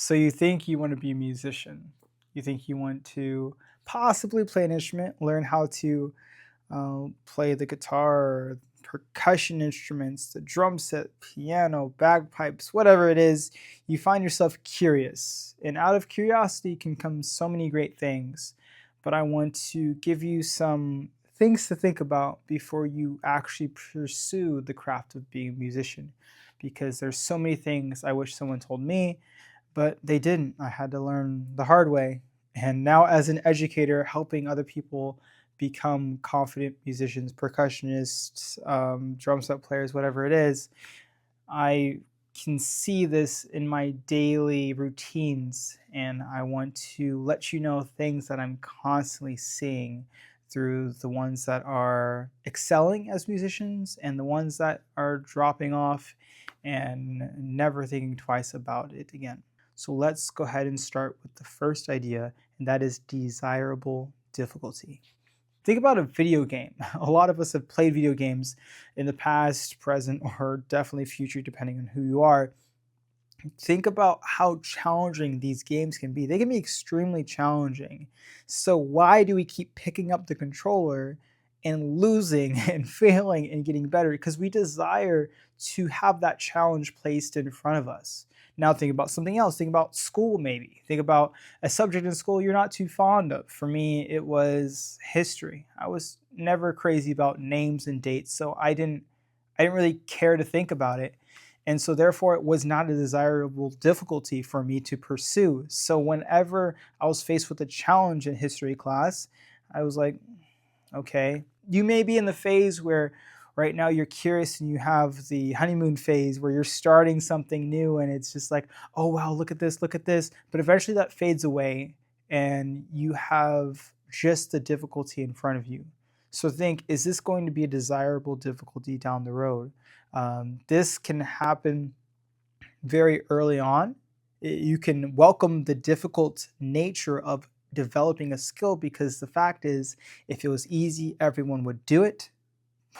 So you think you want to be a musician. You think you want to possibly play an instrument, learn how to play the guitar, percussion instruments, the drum set, piano, bagpipes, whatever it is. You find yourself curious. And out of curiosity can come so many great things. But I want to give you some things to think about before you actually pursue the craft of being a musician. Because there's so many things I wish someone told me, but they didn't. I had to learn the hard way. And now, as an educator, helping other people become confident musicians, percussionists, drum set players, whatever it is, I can see this in my daily routines. And I want to let you know things that I'm constantly seeing through the ones that are excelling as musicians and the ones that are dropping off and never thinking twice about it again. So let's go ahead and start with the first idea, and that is desirable difficulty. Think about a video game. A lot of us have played video games in the past, present, or definitely future, depending on who you are. Think about how challenging these games can be. They can be extremely challenging. So, why do we keep picking up the controller and losing and failing and getting better? Because we desire to have that challenge placed in front of us. Now, think about something else. Think about school, maybe. Think about a subject in school you're not too fond of. For me, it was history. I was never crazy about names and dates, so I didn't really care to think about it. And so, therefore, it was not a desirable difficulty for me to pursue. So, whenever I was faced with a challenge in history class, I was like, okay. You may be in the phase where right now you're curious and you have the honeymoon phase where you're starting something new and it's just like, oh, wow, look at this, look at this. But eventually that fades away and you have just the difficulty in front of you. So think, is this going to be a desirable difficulty down the road? This can happen very early on. You can welcome the difficult nature of developing a skill because the fact is, if it was easy, everyone would do it,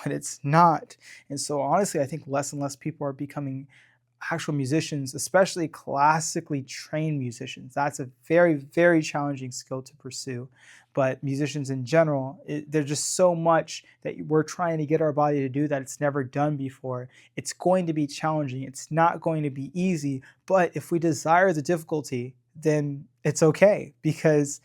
but it's not. And so, honestly, I think less and less people are becoming actual musicians, especially classically trained musicians. That's a very, very challenging skill to pursue. But musicians in general, there's just so much that we're trying to get our body to do that it's never done before. It's going to be challenging. It's not going to be easy. But if we desire the difficulty, then it's okay because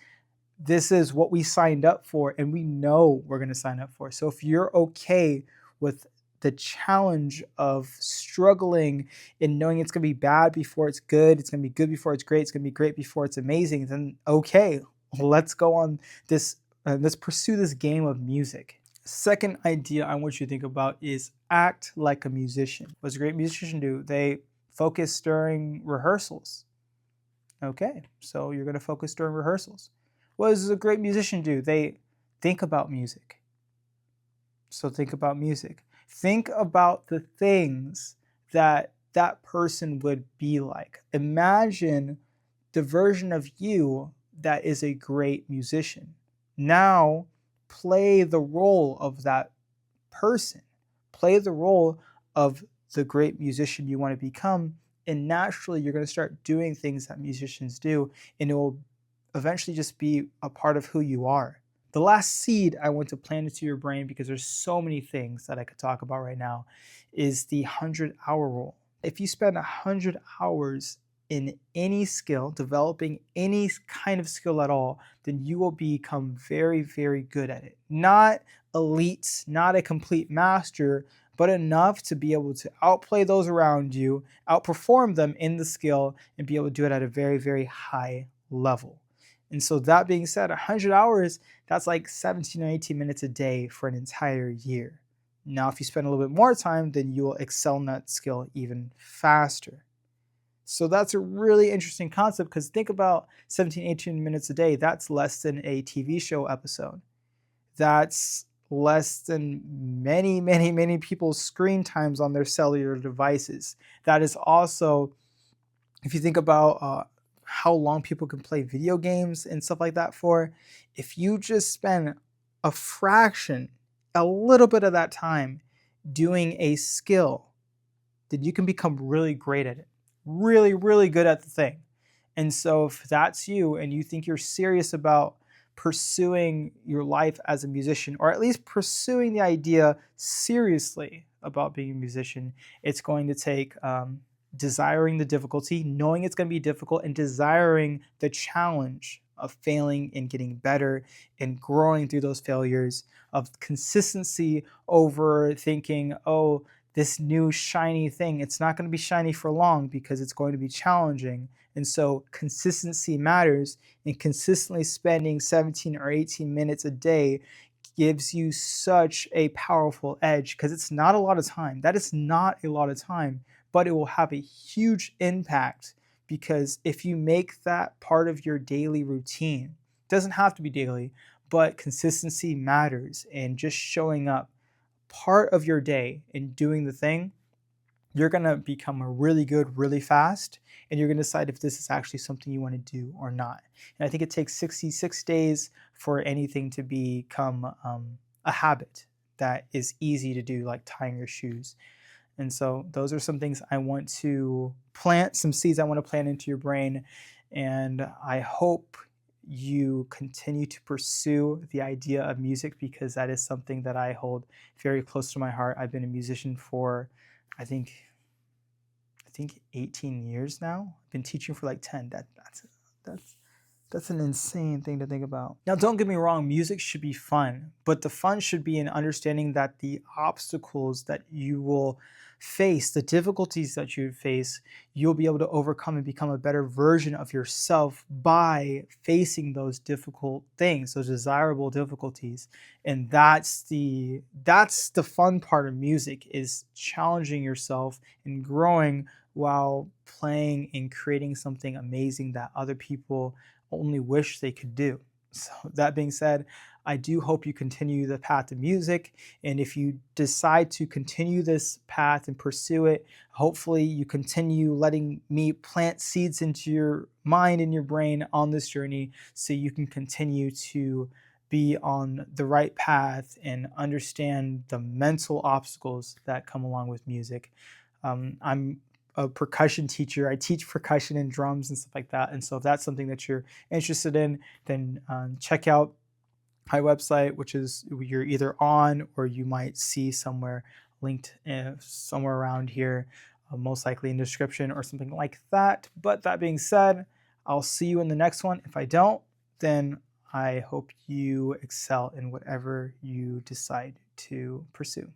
this is what we signed up for and we know we're going to sign up for. So if you're okay with the challenge of struggling and knowing it's going to be bad before it's good, it's going to be good before it's great, it's going to be great before it's amazing, then okay, let's go on this, let's pursue this game of music. Second idea I want you to think about is act like a musician. What does a great musician do? They focus during rehearsals. Okay, so you're going to focus during rehearsals. What does a great musician do? They think about music. So think about music. Think about the things that that person would be like. Imagine the version of you that is a great musician. Now play the role of that person. Play the role of the great musician you want to become. And naturally, you're going to start doing things that musicians do, and it will eventually just be a part of who you are. The last seed I want to plant into your brain, because there's so many things that I could talk about right now, is the 100-hour rule. If you spend 100 hours in any skill, developing any kind of skill at all, then you will become very, very good at it. Not elite, not a complete master, but enough to be able to outplay those around you, outperform them in the skill, and be able to do it at a very, very high level. And so that being said, 100 hours, that's like 17 or 18 minutes a day for an entire year. Now, if you spend a little bit more time, then you will excel in that skill even faster. So that's a really interesting concept because think about 17, 18 minutes a day. That's less than a TV show episode. That's less than many, many, many people's screen times on their cellular devices. That is also, if you think about how long people can play video games and stuff like that for, if you just spend a fraction, a little bit of that time doing a skill, then you can become really great at it. Really, really good at the thing. And so if that's you and you think you're serious about pursuing your life as a musician, or at least pursuing the idea seriously about being a musician, it's going to take desiring the difficulty, knowing it's going to be difficult, and desiring the challenge of failing and getting better and growing through those failures, of consistency over thinking, oh, this new shiny thing, it's not going to be shiny for long because it's going to be challenging. And so consistency matters, and consistently spending 17 or 18 minutes a day gives you such a powerful edge, because it's not a lot of time. That is not a lot of time, but it will have a huge impact, because if you make that part of your daily routine, it doesn't have to be daily, but consistency matters, and just showing up part of your day and doing the thing, you're going to become a really good really fast, and you're going to decide if this is actually something you want to do or not. And I think it takes 66 days for anything to become a habit that is easy to do, like tying your shoes. And so those are some things I want to plant, some seeds I want to plant into your brain. And I hope you continue to pursue the idea of music, because that is something that I hold very close to my heart. I've been a musician for, I think 18 years now. I've been teaching for like 10. That's an insane thing to think about. Now, don't get me wrong, music should be fun, but the fun should be in understanding that the obstacles that you will face, the difficulties that you face, you'll be able to overcome and become a better version of yourself by facing those difficult things, those desirable difficulties. And that's the fun part of music, is challenging yourself and growing while playing and creating something amazing that other people only wish they could do. So that being said, I do hope you continue the path of music. And if you decide to continue this path and pursue it, hopefully you continue letting me plant seeds into your mind and your brain on this journey, so you can continue to be on the right path and understand the mental obstacles that come along with music. I'm a percussion teacher. I teach percussion and drums and stuff like that. And so if that's something that you're interested in, then check out my website, which is you're either on or you might see somewhere linked somewhere around here, most likely in the description or something like that. But that being said, I'll see you in the next one. If I don't, then I hope you excel in whatever you decide to pursue.